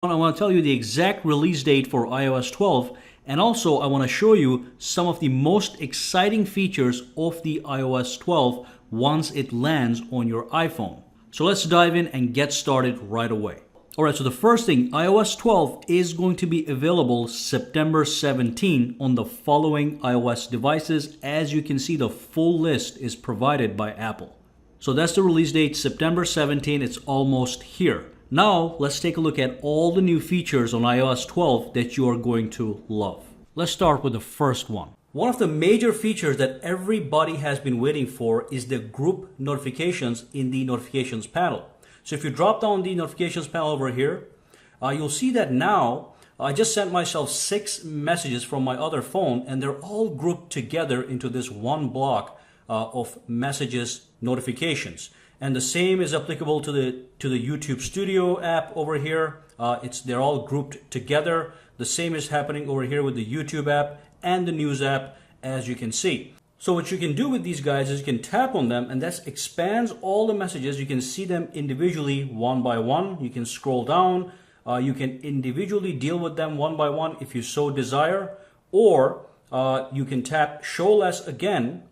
I want to tell you the exact release date for iOS 12, and also I want to show you some of the most exciting features of the iOS 12 once it lands on your iPhone. So let's dive in and get started right away. Alright, so the first thing, iOS 12 is going to be available September 17 on the following iOS devices. As you can see, the full list is provided by Apple. So that's the release date, September 17. It's almost here. Now, let's take a look at all the new features on iOS 12 that you are going to love. Let's start with the first one. One of the major features that everybody has been waiting for is the group notifications in the notifications panel. So if you drop down the notifications panel over here, you'll see that now I just sent myself 6 messages from my other phone, and they're all grouped together into this one block of messages notifications. And the same is applicable to the YouTube Studio app over here. They're all grouped together. The same is happening over here with the YouTube app and the News app, as you can see. So what you can do with these guys is you can tap on them, and that expands all the messages. You can see them individually one by one. You can scroll down. You can individually deal with them one by one if you so desire. Or you can tap Show Less again,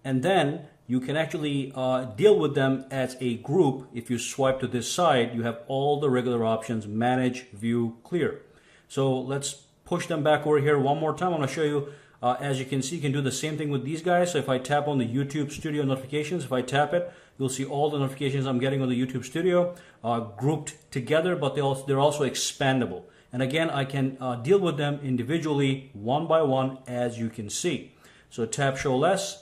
and then you can actually deal with them as a group. If you swipe to this side, you have all the regular options: manage, view, clear. So let's push them back over here one more time. I'm going to show you, as you can see, you can do the same thing with these guys. So if I tap on the YouTube Studio notifications, if I tap it, you'll see all the notifications I'm getting on the YouTube Studio grouped together, but they're also expandable. And again, I can deal with them individually one by one, as you can see. So tap Show Less.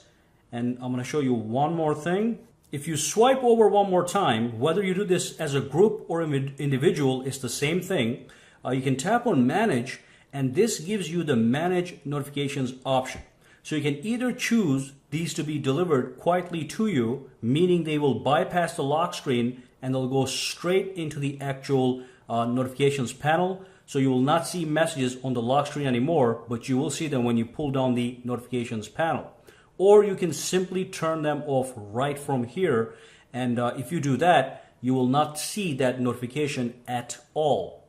And I'm going to show you one more thing. If you swipe over one more time, whether you do this as a group or individual, it's the same thing. You can tap on Manage, and this gives you the Manage Notifications option. So you can either choose these to be delivered quietly to you, meaning they will bypass the lock screen and they'll go straight into the actual notifications panel. So you will not see messages on the lock screen anymore, but you will see them when you pull down the notifications panel. Or you can simply turn them off right from here, and if you do that, you will not see that notification at all.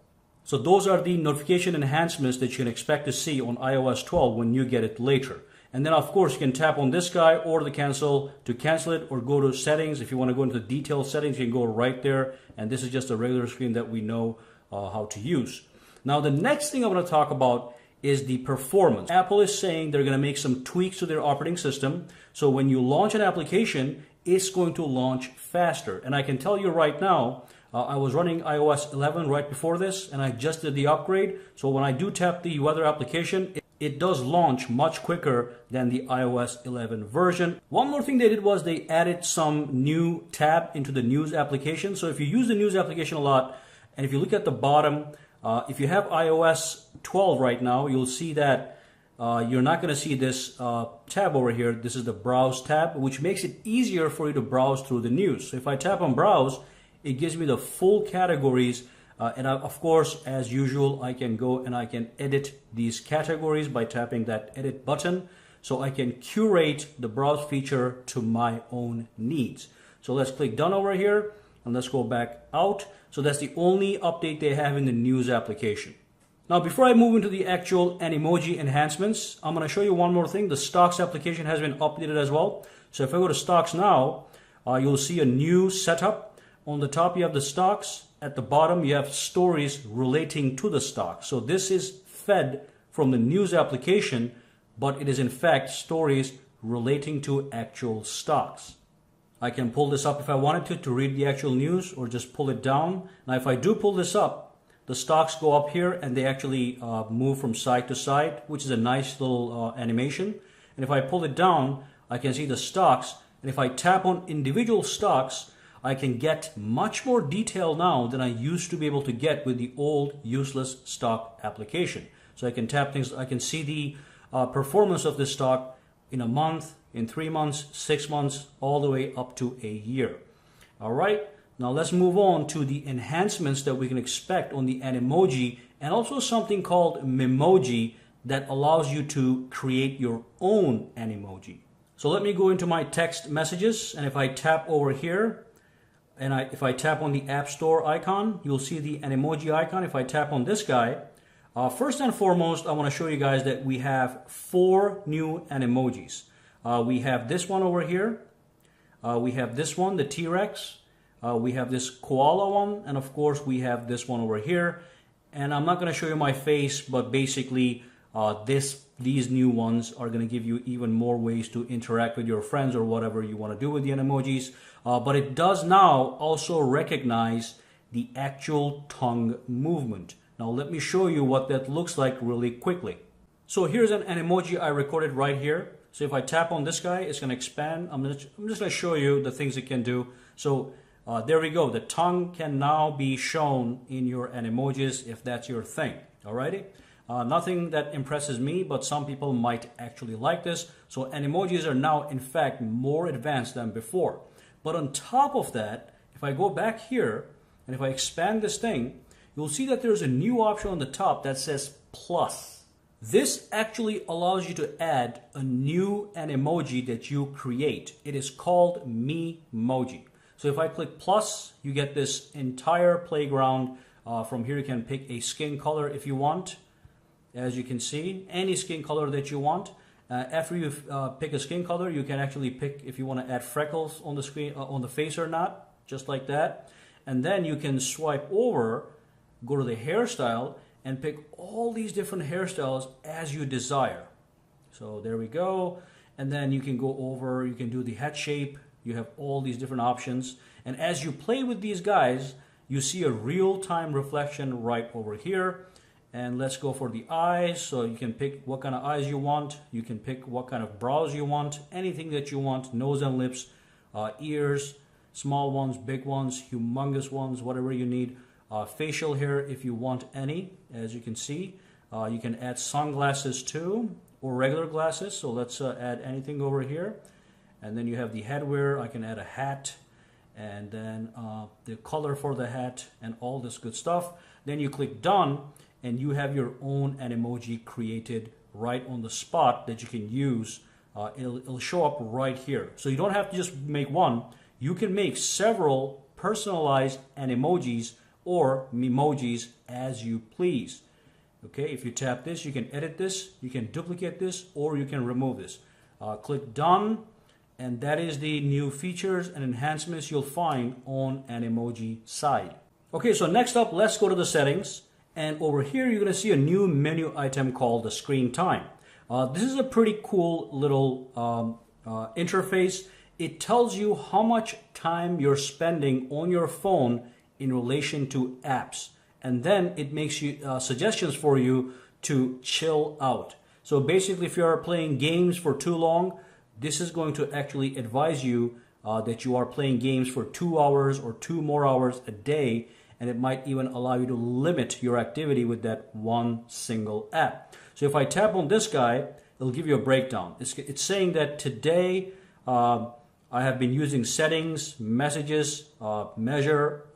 So those are the notification enhancements that you can expect to see on iOS 12 when you get it later. And then of course you can tap on this guy or the cancel to cancel it, or go to settings. If you want to go into the detailed settings, you can go right there, and this is just a regular screen that we know how to use. Now the next thing I want to talk about is the performance. Apple is saying they're going to make some tweaks to their operating system. So when you launch an application, it's going to launch faster. And I can tell you right now, I was running iOS 11 right before this, and I just did the upgrade. So when I do tap the weather application, it does launch much quicker than the iOS 11 version. One more thing they did was they added some new tab into the News application. So if you use the News application a lot, and if you look at the bottom, if you have iOS 12 right now, you'll see that you're not going to see this tab over here. This is the Browse tab, which makes it easier for you to browse through the news. So if I tap on Browse, it gives me the full categories. Of course, as usual, I can go and I can edit these categories by tapping that Edit button. So I can curate the Browse feature to my own needs. So let's click Done over here, and let's go back out. So that's the only update they have in the News application. Now, before I move into the actual Animoji enhancements, I'm going to show you one more thing. The Stocks application has been updated as well. So if I go to Stocks now, you'll see a new setup. On the top, you have the stocks. At the bottom, you have stories relating to the stock. So this is fed from the News application, but it is in fact stories relating to actual stocks. I can pull this up if I wanted to read the actual news, or just pull it down. Now, if I do pull this up, the stocks go up here and they actually move from side to side, which is a nice little animation. And if I pull it down, I can see the stocks. And if I tap on individual stocks, I can get much more detail now than I used to be able to get with the old useless stock application. So I can tap things, I can see the performance of this stock in a month, in 3 months, 6 months, all the way up to a year. All right, now let's move on to the enhancements that we can expect on the Animoji, and also something called Memoji that allows you to create your own Animoji. So let me go into my text messages, and if I tap over here, and if I tap on the App Store icon, you'll see the Animoji icon. If I tap on this guy, first and foremost, I want to show you guys that we have 4 new Animojis. We have this one over here. We have this one, the T-Rex. We have this koala one, and of course we have this one over here. And I'm not going to show you my face, but basically these new ones are going to give you even more ways to interact with your friends or whatever you want to do with the Animojis. But it does now also recognize the actual tongue movement. Now let me show you what that looks like really quickly. So here's an Animoji I recorded right here. So if I tap on this guy, it's going to expand. I'm just going to show you the things it can do. So there we go. The tongue can now be shown in your Animojis if that's your thing. Alrighty. Nothing that impresses me, but some people might actually like this. So Animojis are now, in fact, more advanced than before. But on top of that, if I go back here and if I expand this thing, you'll see that there's a new option on the top that says plus. This actually allows you to add a new Animoji that you create. It is called Memoji. So if I click plus, you get this entire playground. From here you can pick a skin color if you want. As you can see, any skin color that you want. After you pick a skin color, you can actually pick if you want to add freckles on the screen, on the face or not, just like that. And then you can swipe over, go to the hairstyle, and pick all these different hairstyles as you desire. So there we go. And then you can go over, you can do the head shape. You have all these different options. And as you play with these guys, you see a real-time reflection right over here. And let's go for the eyes. So you can pick what kind of eyes you want. You can pick what kind of brows you want. Anything that you want. Nose and lips, ears, small ones, big ones, humongous ones, whatever you need. Facial hair if you want any, as you can see. You can add sunglasses too, or regular glasses. So let's add anything over here. And then you have the headwear. I can add a hat, and then the color for the hat, and all this good stuff. Then you click done, and you have your own Animoji created right on the spot that you can use. It'll show up right here. So you don't have to just make one. You can make several personalized Animojis or Memojis as you please. Okay, if you tap this, you can edit this, you can duplicate this, or you can remove this. Click done, and that is the new features and enhancements you'll find on Animoji side. Okay, so next up, let's go to the settings. And over here, you're going to see a new menu item called the screen time. This is a pretty cool little interface. It tells you how much time you're spending on your phone in relation to apps. And then it makes you suggestions for you to chill out. So basically, if you are playing games for too long, this is going to actually advise you that you are playing games for 2 hours or 2 more hours a day. And it might even allow you to limit your activity with that one single app. So if I tap on this guy, it'll give you a breakdown. It's saying that today I have been using settings, messages, measure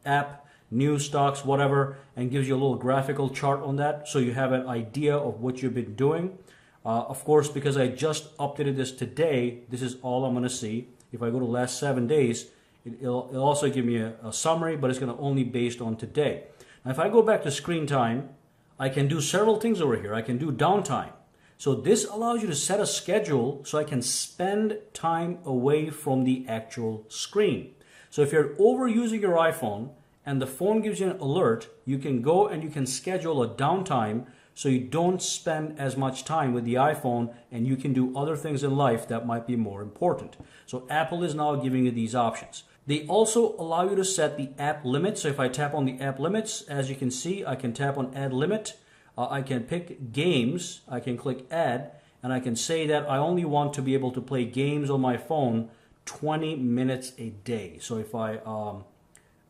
app, news, stocks, whatever, and gives you a little graphical chart on that so you have an idea of what you've been doing. Of course, because I just updated this today, this is all I'm going to see. If I go to last 7 days, it'll also give me a summary, but it's going to only based on today. Now, if I go back to screen time, I can do several things over here. I can do downtime. So this allows you to set a schedule so I can spend time away from the actual screen. So if you're overusing your iPhone and the phone gives you an alert, you can go and you can schedule a downtime so you don't spend as much time with the iPhone and you can do other things in life that might be more important. So Apple is now giving you these options. They also allow you to set the app limit. So if I tap on the app limits, as you can see, I can tap on add limit. I can pick games. I can click add, and I can say that I only want to be able to play games on my phone 20 minutes a day. So if I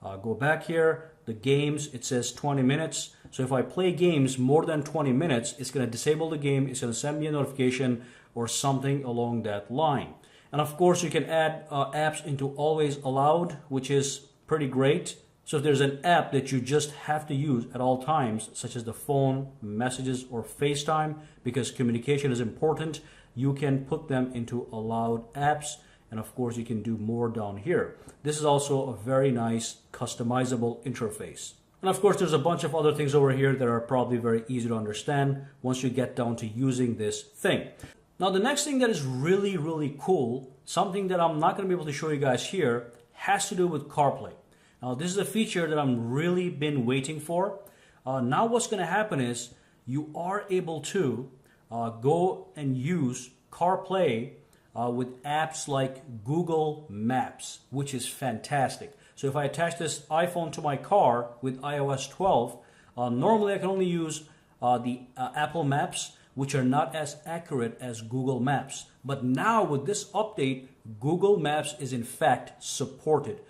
go back here, the games, it says 20 minutes. So if I play games more than 20 minutes, it's going to disable the game. It's going to send me a notification or something along that line. And of course, you can add apps into always allowed, which is pretty great. So if there's an app that you just have to use at all times, such as the phone, messages, or FaceTime, because communication is important, you can put them into allowed apps. And of course, you can do more down here. This is also a very nice customizable interface. And of course, there's a bunch of other things over here that are probably very easy to understand once you get down to using this thing. Now, the next thing that is really, really cool, something that I'm not going to be able to show you guys here, has to do with CarPlay. Now, this is a feature that I'm really been waiting for. Now what's going to happen is you are able to go and use CarPlay with apps like Google Maps, which is fantastic. So if I attach this iPhone to my car with iOS 12, normally I can only use the Apple Maps, which are not as accurate as Google Maps. But now with this update, Google Maps is in fact supported.